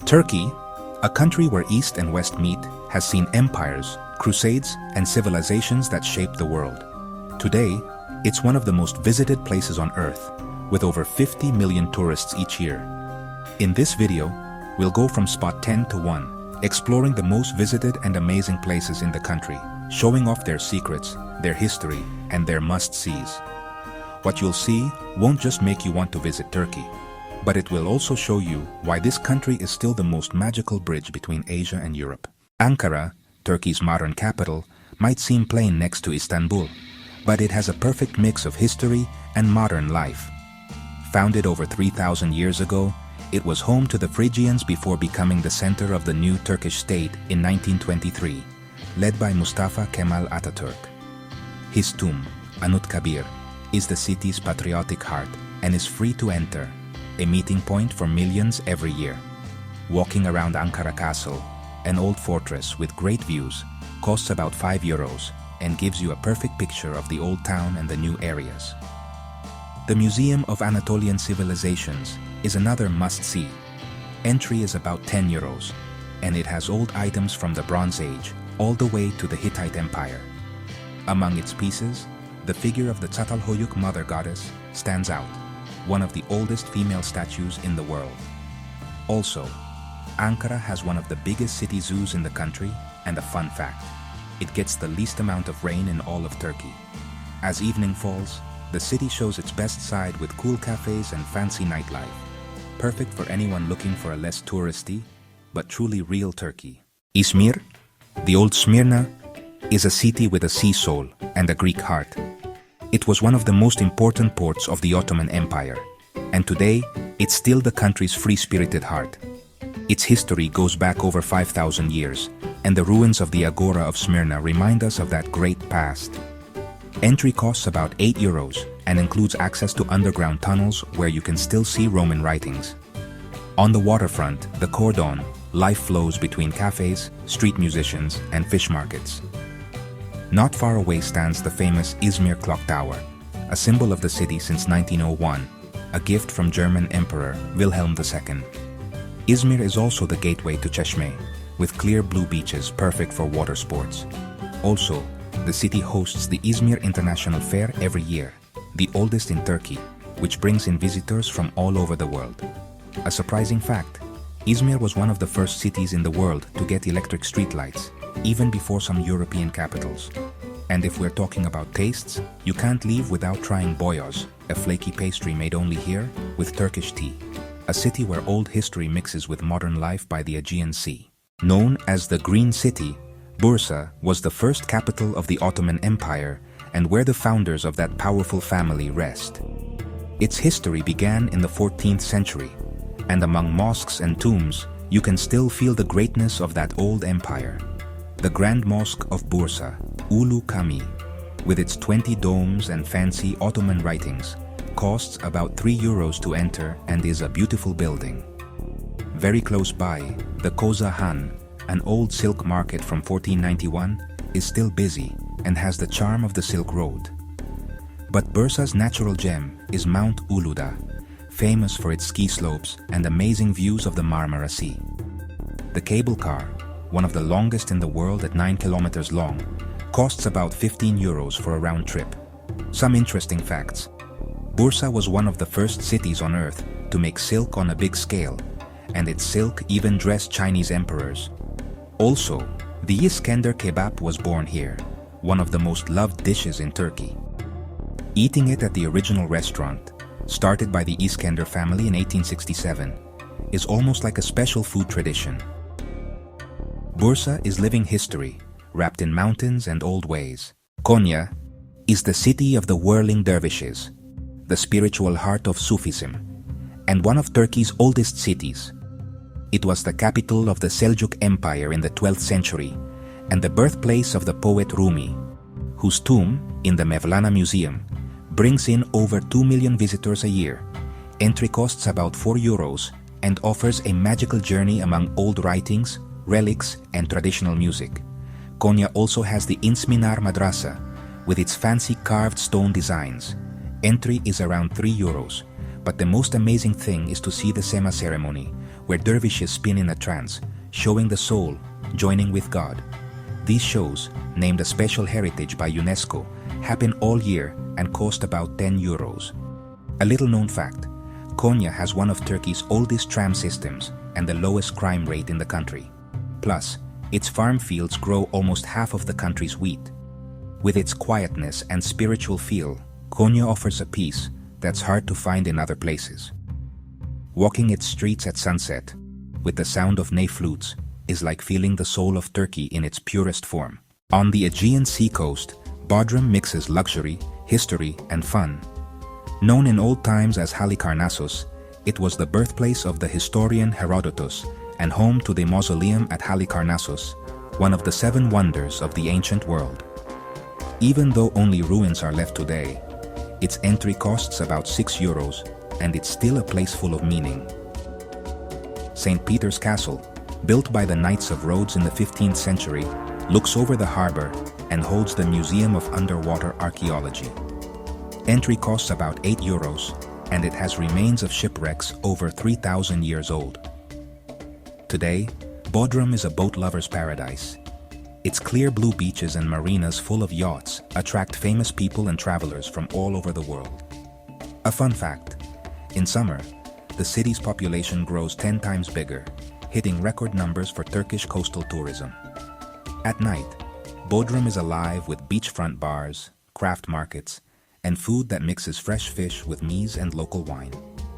Turkey, a country where East and West meet, has seen empires, crusades, and civilizations that shaped the world. Today, it's one of the most visited places on Earth, with over 50 million tourists each year. In this video, we'll go from spot 10 to 1, exploring the most visited and amazing places in the country, showing off their secrets, their history, and their must-sees. What you'll see won't just make you want to visit Turkey, but it will also show you why this country is still the most magical bridge between Asia and Europe. Ankara, Turkey's modern capital, might seem plain next to Istanbul, but it has a perfect mix of history and modern life. Founded over 3,000 years ago, it was home to the Phrygians before becoming the center of the new Turkish state in 1923, led by Mustafa Kemal Atatürk. His tomb, Anıtkabir, is the city's patriotic heart and is free to enter, a meeting point for millions every year. Walking around Ankara Castle, an old fortress with great views, costs about €5 and gives you a perfect picture of the old town and the new areas. The Museum of Anatolian Civilizations is another must-see. Entry is about €10, and it has old items from the Bronze Age all the way to the Hittite Empire. Among its pieces, the figure of the Çatalhöyük Mother Goddess stands out, one of the oldest female statues in the world. Also, Ankara has one of the biggest city zoos in the country, and a fun fact: it gets the least amount of rain in all of Turkey. As evening falls, the city shows its best side with cool cafes and fancy nightlife, perfect for anyone looking for a less touristy, but truly real Turkey. Izmir, the old Smyrna, is a city with a sea soul and a Greek heart. It was one of the most important ports of the Ottoman Empire, and today it's still the country's free-spirited heart. Its history goes back over 5,000 years, and the ruins of the Agora of Smyrna remind us of that great past. Entry costs about €8 and includes access to underground tunnels where you can still see Roman writings. On the waterfront, the Cordon, life flows between cafes, street musicians, and fish markets. Not far away stands the famous Izmir Clock Tower, a symbol of the city since 1901, a gift from German Emperor Wilhelm II. Izmir is also the gateway to Çeşme, with clear blue beaches perfect for water sports. Also, the city hosts the Izmir International Fair every year, the oldest in Turkey, which brings in visitors from all over the world. A surprising fact: Izmir was one of the first cities in the world to get electric streetlights, even before some European capitals. And if we're talking about tastes, you can't leave without trying boyoz, a flaky pastry made only here, with Turkish tea. A city where old history mixes with modern life by the Aegean Sea. Known as the Green City, Bursa was the first capital of the Ottoman Empire and where the founders of that powerful family rest. Its history began in the 14th century, and among mosques and tombs, you can still feel the greatness of that old empire. The Grand Mosque of Bursa, Ulu Cami, with its 20 domes and fancy Ottoman writings, costs about €3 to enter and is a beautiful building. Very close by, the Koza Han, an old silk market from 1491, is still busy and has the charm of the Silk Road. But Bursa's natural gem is Mount Uludağ, famous for its ski slopes and amazing views of the Marmara Sea. The cable car, one of the longest in the world at 9 kilometers long, costs about €15 for a round trip. Some interesting facts: Bursa was one of the first cities on Earth to make silk on a big scale, and its silk even dressed Chinese emperors. Also, the Iskender kebab was born here, one of the most loved dishes in Turkey. Eating it at the original restaurant, started by the Iskender family in 1867, is almost like a special food tradition. Bursa is living history, wrapped in mountains and old ways. Konya is the city of the whirling dervishes, the spiritual heart of Sufism, and one of Turkey's oldest cities. It was the capital of the Seljuk Empire in the 12th century, and the birthplace of the poet Rumi, whose tomb, in the Mevlana Museum, brings in over 2 million visitors a year. Entry costs about €4 and offers a magical journey among old writings, relics, and traditional music. Konya also has the Insminar Madrasa, with its fancy carved stone designs. Entry is around €3, but the most amazing thing is to see the Sema ceremony, where dervishes spin in a trance, showing the soul joining with God. These shows, named a special heritage by UNESCO, happen all year and cost about 10 euros. A little known fact, Konya has one of Turkey's oldest tram systems and the lowest crime rate in the country. Plus, its farm fields grow almost half of the country's wheat. With its quietness and spiritual feel, Konya offers a peace that's hard to find in other places. Walking its streets at sunset, with the sound of ney flutes, is like feeling the soul of Turkey in its purest form. On the Aegean Sea coast, Bodrum mixes luxury, history, and fun. Known in old times as Halikarnassos, it was the birthplace of the historian Herodotus and home to the mausoleum at Halikarnassos, one of the 7 wonders of the ancient world. Even though only ruins are left today, its entry costs about 6 euros, and it's still a place full of meaning. St. Peter's Castle, built by the Knights of Rhodes in the 15th century, looks over the harbor and holds the Museum of Underwater Archaeology. Entry costs about 8 euros, and it has remains of shipwrecks over 3,000 years old. Today, Bodrum is a boat lover's paradise. Its clear blue beaches and marinas full of yachts attract famous people and travelers from all over the world. A fun fact, in summer, the city's population grows 10 times bigger, hitting record numbers for Turkish coastal tourism. At night, Bodrum is alive with beachfront bars, craft markets, and food that mixes fresh fish with meze and local wine.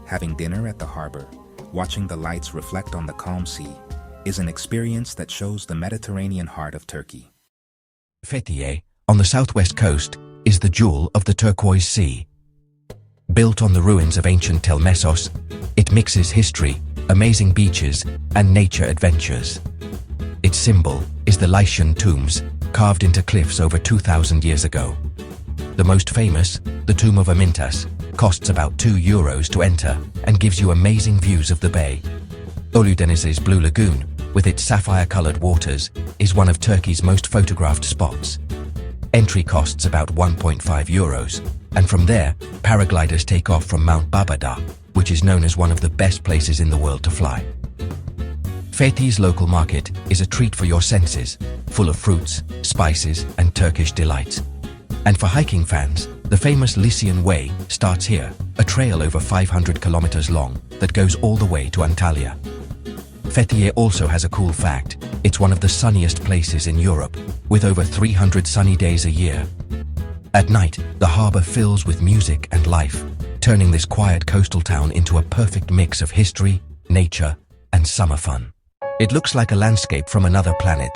Having dinner at the harbor, watching the lights reflect on the calm sea, is an experience that shows the Mediterranean heart of Turkey. Fethiye, on the southwest coast, is the jewel of the Turquoise Sea. Built on the ruins of ancient Telmessos, it mixes history, amazing beaches, and nature adventures. Its symbol is the Lycian tombs, carved into cliffs over 2,000 years ago. The most famous, the Tomb of Amintas, costs about 2 euros to enter and gives you amazing views of the bay. Uludeniz's Blue Lagoon, with its sapphire-colored waters, is one of Turkey's most photographed spots. Entry costs about 1.5 euros, and from there, paragliders take off from Mount Babada, which is known as one of the best places in the world to fly. Fethiye's local market is a treat for your senses, full of fruits, spices, and Turkish delights. And for hiking fans, the famous Lycian Way starts here, a trail over 500 kilometers long that goes all the way to Antalya. Fethiye also has a cool fact. It's one of the sunniest places in Europe, with over 300 sunny days a year. At night, the harbor fills with music and life, turning this quiet coastal town into a perfect mix of history, nature, and summer fun. It looks like a landscape from another planet.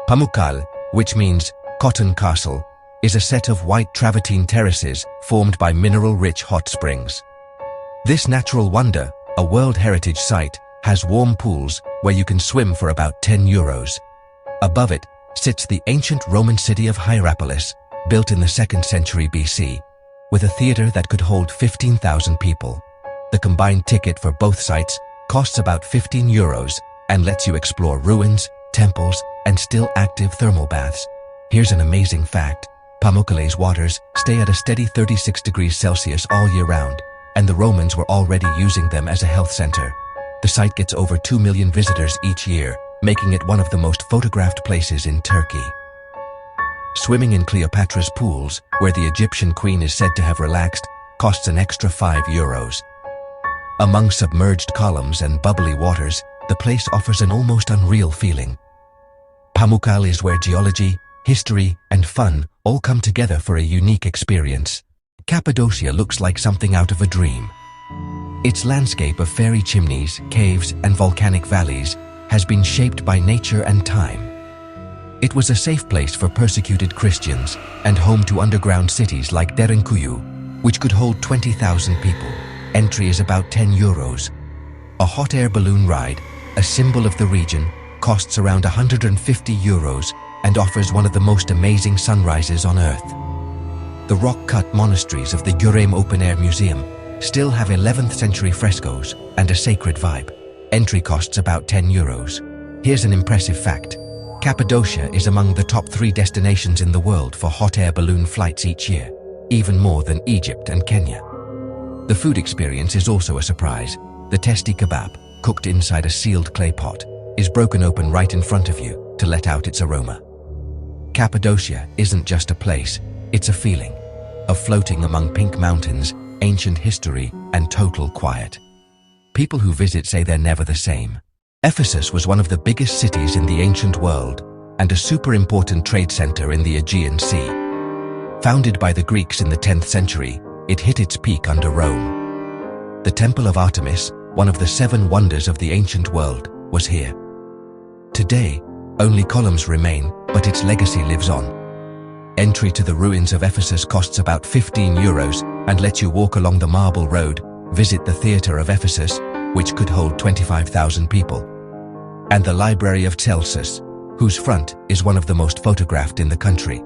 Pamukkale, which means cotton castle, is a set of white travertine terraces formed by mineral-rich hot springs. This natural wonder, a World Heritage Site, has warm pools where you can swim for about 10 euros. Above it sits the ancient Roman city of Hierapolis, built in the 2nd century BC, with a theater that could hold 15,000 people. The combined ticket for both sites costs about 15 euros and lets you explore ruins, temples, and still active thermal baths. Here's an amazing fact. Pamukkale's waters stay at a steady 36 degrees Celsius all year round, and the Romans were already using them as a health center. The site gets over 2 million visitors each year, making it one of the most photographed places in Turkey. Swimming in Cleopatra's pools, where the Egyptian queen is said to have relaxed, costs an extra 5 euros. Among submerged columns and bubbly waters, the place offers an almost unreal feeling. Pamukkale is where geology, history, and fun all come together for a unique experience. Cappadocia looks like something out of a dream. Its landscape of fairy chimneys, caves, and volcanic valleys has been shaped by nature and time. It was a safe place for persecuted Christians and home to underground cities like Derinkuyu, which could hold 20,000 people. Entry is about 10 euros. A hot air balloon ride, a symbol of the region, costs around 150 euros and offers one of the most amazing sunrises on Earth. The rock-cut monasteries of the Göreme Open Air Museum still have 11th century frescoes and a sacred vibe. Entry costs about 10 euros. Here's an impressive fact. Cappadocia is among the top 3 destinations in the world for hot air balloon flights each year, even more than Egypt and Kenya. The food experience is also a surprise. The testi kebab, cooked inside a sealed clay pot, is broken open right in front of you to let out its aroma. Cappadocia isn't just a place, it's a feeling of floating among pink mountains, ancient history, and total quiet. People who visit say they're never the same. Ephesus was one of the biggest cities in the ancient world and a super important trade center in the Aegean Sea. Founded by the Greeks in the 10th century, it hit its peak under Rome. The Temple of Artemis, one of the 7 wonders of the ancient world, was here. Today, only columns remain, but its legacy lives on. Entry to the ruins of Ephesus costs about €15 and lets you walk along the marble road, visit the Theatre of Ephesus, which could hold 25,000 people, and the Library of Celsus, whose front is one of the most photographed in the country.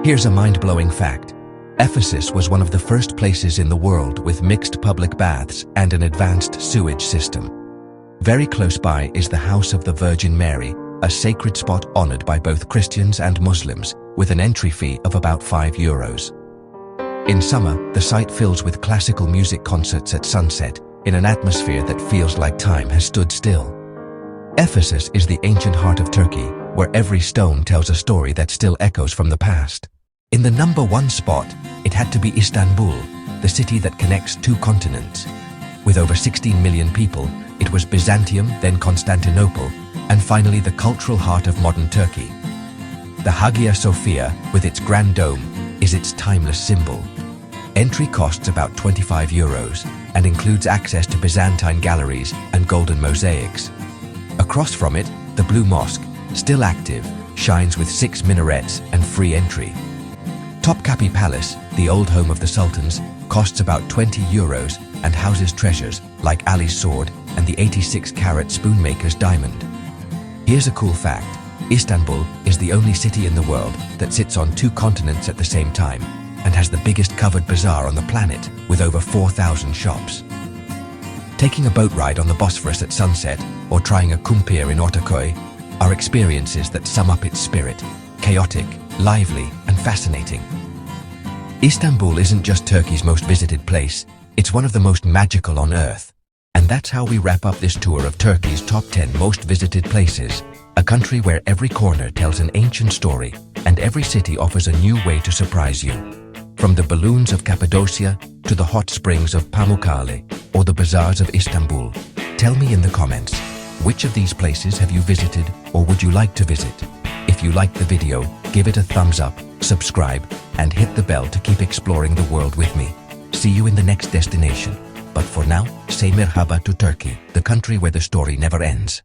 Here's a mind-blowing fact. Ephesus was one of the first places in the world with mixed public baths and an advanced sewage system. Very close by is the House of the Virgin Mary, a sacred spot honored by both Christians and Muslims, with an entry fee of about €5. In summer, the site fills with classical music concerts at sunset, in an atmosphere that feels like time has stood still. Ephesus is the ancient heart of Turkey, where every stone tells a story that still echoes from the past. In the number 1 spot, it had to be Istanbul, the city that connects 2 continents. With over 16 million people, it was Byzantium, then Constantinople, and finally the cultural heart of modern Turkey. The Hagia Sophia, with its grand dome, is its timeless symbol. Entry costs about €25 and includes access to Byzantine galleries and golden mosaics. Across from it, the Blue Mosque, still active, shines with 6 minarets and free entry. Topkapi Palace, the old home of the sultans, costs about €20 and houses treasures like Ali's sword and the 86-carat spoonmaker's diamond. Here's a cool fact. Istanbul is the only city in the world that sits on 2 continents at the same time and has the biggest covered bazaar on the planet with over 4,000 shops. Taking a boat ride on the Bosphorus at sunset or trying a kumpir in Ortaköy are experiences that sum up its spirit: chaotic, lively, and fascinating. Istanbul isn't just Turkey's most visited place, it's one of the most magical on earth. And that's how we wrap up this tour of Turkey's top 10 most visited places, a country where every corner tells an ancient story and every city offers a new way to surprise you. From the balloons of Cappadocia to the hot springs of Pamukkale or the bazaars of Istanbul, tell me in the comments, which of these places have you visited or would you like to visit? If you liked the video, give it a thumbs up, subscribe, and hit the bell to keep exploring the world with me. See you in the next destination. But for now, say merhaba to Turkey, the country where the story never ends.